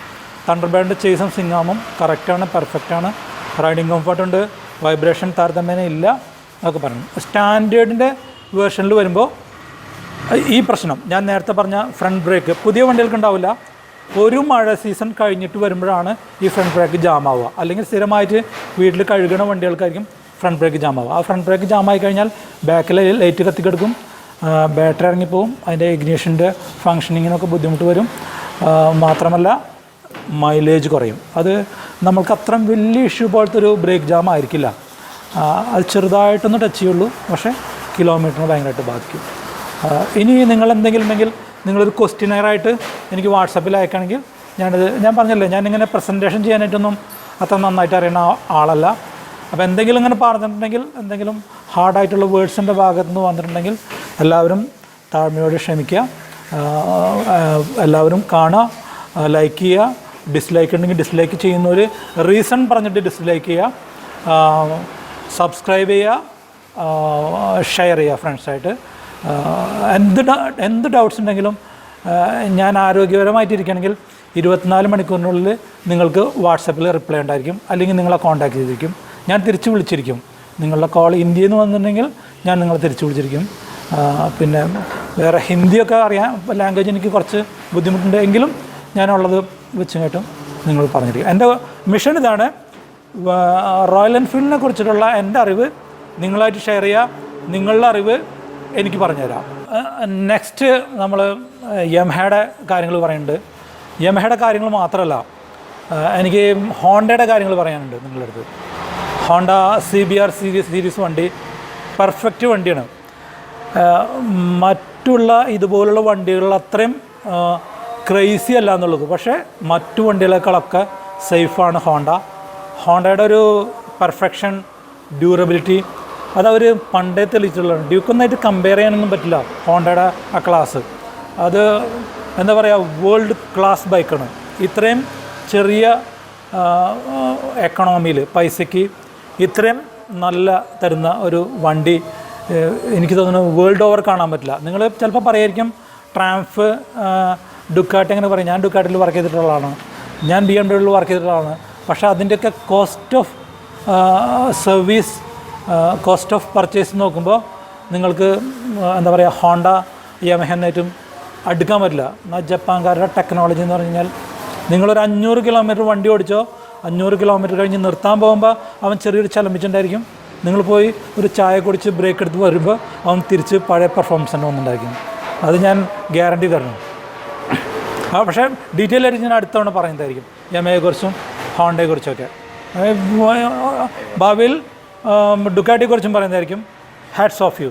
തണ്ടർബേഡിൻ്റെ ചേസും സിംഗാമും കറക്റ്റാണ്, പെർഫെക്റ്റാണ്, റൈഡിങ് കംഫർട്ടുണ്ട്, വൈബ്രേഷൻ താരതമ്യേന ഇല്ല എന്നൊക്കെ പറഞ്ഞു. സ്റ്റാൻഡേർഡിൻ്റെ വേർഷനിൽ വരുമ്പോൾ ഈ പ്രശ്നം ഞാൻ നേരത്തെ പറഞ്ഞ ഫ്രണ്ട് ബ്രേക്ക് പുതിയ വണ്ടികൾക്ക് ഉണ്ടാവില്ല. ഒരു മഴ സീസൺ കഴിഞ്ഞിട്ട് വരുമ്പോഴാണ് ഈ ഫ്രണ്ട് ബ്രേക്ക് ജാമാവുക. അല്ലെങ്കിൽ സ്ഥിരമായിട്ട് വീട്ടിൽ കഴുകണ വണ്ടികൾക്കായിരിക്കും ഫ്രണ്ട് ബ്രേക്ക് ജാമാവുക. ആ ഫ്രണ്ട് ബ്രേക്ക് ജാമായി കഴിഞ്ഞാൽ ബാക്കിലെ ലൈറ്റ് കത്തിക്കെടുക്കും, ബാറ്ററി ഇറങ്ങിപ്പോവും, അതിൻ്റെ ഇഗ്നിഷൻ്റെ ഫങ്ഷനിങ്ങിനൊക്കെ ബുദ്ധിമുട്ട് വരും. മാത്രമല്ല മൈലേജ് കുറയും. അത് നമ്മൾക്ക് അത്രയും വലിയ ഇഷ്യൂ പോലത്തെ ഒരു ബ്രേക്ക് ജാം ആയിരിക്കില്ല. അത് ചെറുതായിട്ടൊന്ന് ടച്ച് ചെയ്യുള്ളൂ, പക്ഷേ കിലോമീറ്ററിന് ഭയങ്കരമായിട്ട് ബാധിക്കും. ഇനി നിങ്ങളെന്തെങ്കിലും ഉണ്ടെങ്കിൽ നിങ്ങളൊരു ക്വസ്റ്റ്യനെയറായിട്ട് എനിക്ക് വാട്സപ്പിൽ അയക്കുകയാണെങ്കിൽ ഞാൻ പറഞ്ഞല്ലേ, ഞാനിങ്ങനെ പ്രസൻറ്റേഷൻ ചെയ്യാനായിട്ടൊന്നും അത്ര നന്നായിട്ട് അറിയുന്ന ആളല്ല. അപ്പോൾ എന്തെങ്കിലും ഇങ്ങനെ പറഞ്ഞിട്ടുണ്ടെങ്കിൽ, എന്തെങ്കിലും ഹാർഡായിട്ടുള്ള വേർഡ്സിൻ്റെ ഭാഗത്തു നിന്ന് വന്നിട്ടുണ്ടെങ്കിൽ എല്ലാവരും താഴ്മയോട് ക്ഷമിക്കുക. എല്ലാവരും കാണുക, ലൈക്ക് ചെയ്യുക, ഡിസ്ലൈക്ക് ഉണ്ടെങ്കിൽ ഡിസ്ലൈക്ക് ചെയ്യുന്നവർ റീസൺ പറഞ്ഞിട്ട് ഡിസ്ലൈക്ക് ചെയ്യുക, സബ്സ്ക്രൈബ് ചെയ്യുക, ഷെയർ ചെയ്യുക ഫ്രണ്ട്സായിട്ട്. എന്ത് ഡൗട്ട്സ് ഉണ്ടെങ്കിലും ഞാൻ ആരോഗ്യപരമായിട്ടിരിക്കുകയാണെങ്കിൽ 24 മണിക്കൂറിനുള്ളിൽ നിങ്ങൾക്ക് വാട്സപ്പിൽ റിപ്ലൈ ഉണ്ടായിരിക്കും, അല്ലെങ്കിൽ നിങ്ങളെ കോൺടാക്ട് ചെയ്തിരിക്കും. ഞാൻ തിരിച്ച് വിളിച്ചിരിക്കും. നിങ്ങളുടെ കോൾ ഇന്ത്യയിൽ നിന്ന് വന്നിട്ടുണ്ടെങ്കിൽ ഞാൻ നിങ്ങളെ തിരിച്ച് വിളിച്ചിരിക്കും. പിന്നെ വേറെ ഹിന്ദിയൊക്കെ അറിയാം, ലാംഗ്വേജ് എനിക്ക് കുറച്ച് ബുദ്ധിമുട്ടുണ്ട്, എങ്കിലും ഞാനുള്ളത് വെച്ച് കേട്ടും നിങ്ങൾ പറഞ്ഞിരിക്കും. എൻ്റെ മിഷൻ ഇതാണ്, റോയൽ എൻഫീൽഡിനെ കുറിച്ചിട്ടുള്ള എൻ്റെ അറിവ് നിങ്ങളായിട്ട് ഷെയർ ചെയ്യുക, നിങ്ങളുടെ അറിവ് എനിക്ക് പറഞ്ഞുതരാം. നെക്സ്റ്റ് നമ്മൾ യമഹയുടെ കാര്യങ്ങൾ പറയുന്നുണ്ട്. യമഹയുടെ കാര്യങ്ങൾ മാത്രമല്ല, എനിക്ക് ഹോണ്ടയുടെ കാര്യങ്ങൾ പറയാനുണ്ട് നിങ്ങളുടെ അടുത്ത്. ഹോണ്ട CBR സീരീസ് വണ്ടി പെർഫെക്റ്റ് വണ്ടിയാണ്. മറ്റുള്ള ഇതുപോലുള്ള വണ്ടികളിൽ അത്രയും ക്രേസി അല്ല എന്നുള്ളത്, പക്ഷേ മറ്റു വണ്ടികളെക്കാളൊക്കെ സേഫാണ് ഹോണ്ടയുടെ ഒരു പെർഫെക്ഷൻ, ഡ്യൂറബിലിറ്റി അതവർ പണ്ടേ തെളിയിച്ചിട്ടുള്ളതാണ്. ഡ്യൂക്കൊന്നായിട്ട് കമ്പയർ ചെയ്യാനൊന്നും പറ്റില്ല ഹോണ്ടയുടെ ആ ക്ലാസ്. അത് എന്താ പറയുക, വേൾഡ് ക്ലാസ് ബൈക്കാണ്. ഇത്രയും ചെറിയ എക്കണോമിയിൽ പൈസയ്ക്ക് ഇത്രയും നല്ല തരുന്ന ഒരു വണ്ടി എനിക്ക് തോന്നുന്നു വേൾഡ് ഓവർ കാണാൻ പറ്റില്ല. നിങ്ങൾ ചിലപ്പോൾ പറയായിരിക്കും ട്രാംഫ്, ഡുക്കാട്ടി അങ്ങനെ പറയും. ഞാൻ ഡുക്കാട്ടിൽ വർക്ക് ചെയ്തിട്ടുള്ള ആളാണ്, ഞാൻ BMW വർക്ക് ചെയ്തിട്ടുള്ള ആളാണ്. പക്ഷേ അതിൻ്റെയൊക്കെ cost of service, cost of purchase നോക്കുമ്പോൾ നിങ്ങൾക്ക് എന്താ പറയുക, ഹോണ്ട യമഹന്നായിട്ടും അടുക്കാൻ പറ്റില്ല. എന്നാൽ ജപ്പാൻകാരുടെ ടെക്നോളജി എന്ന് പറഞ്ഞു കഴിഞ്ഞാൽ നിങ്ങളൊരു 500 കിലോമീറ്റർ വണ്ടി ഓടിച്ചോ 500 കിലോമീറ്റർ കഴിഞ്ഞ് നിർത്താൻ പോകുമ്പോൾ അവൻ ചെറിയൊരു ചലമ്പിച്ചുണ്ടായിരിക്കും. നിങ്ങൾ പോയി ഒരു ചായ കുടിച്ച് ബ്രേക്ക് എടുത്ത് വരുമ്പോൾ അവൻ തിരിച്ച് പഴയ പെർഫോമൻസ് തന്നെ വന്നിട്ടുണ്ടായിരിക്കും. അത് ഞാൻ ഗ്യാരണ്ടി തരണം. പക്ഷേ ഡീറ്റെയിൽ ആയിട്ട് ഞാൻ അടുത്ത തവണ പറയുന്നതായിരിക്കും യമഹയെക്കുറിച്ചും ഹോണ്ടയെക്കുറിച്ചൊക്കെ. ഭാവിയിൽ ഡുക്കാറ്റിയെക്കുറിച്ചും പറയുന്നതായിരിക്കും. Hats off U.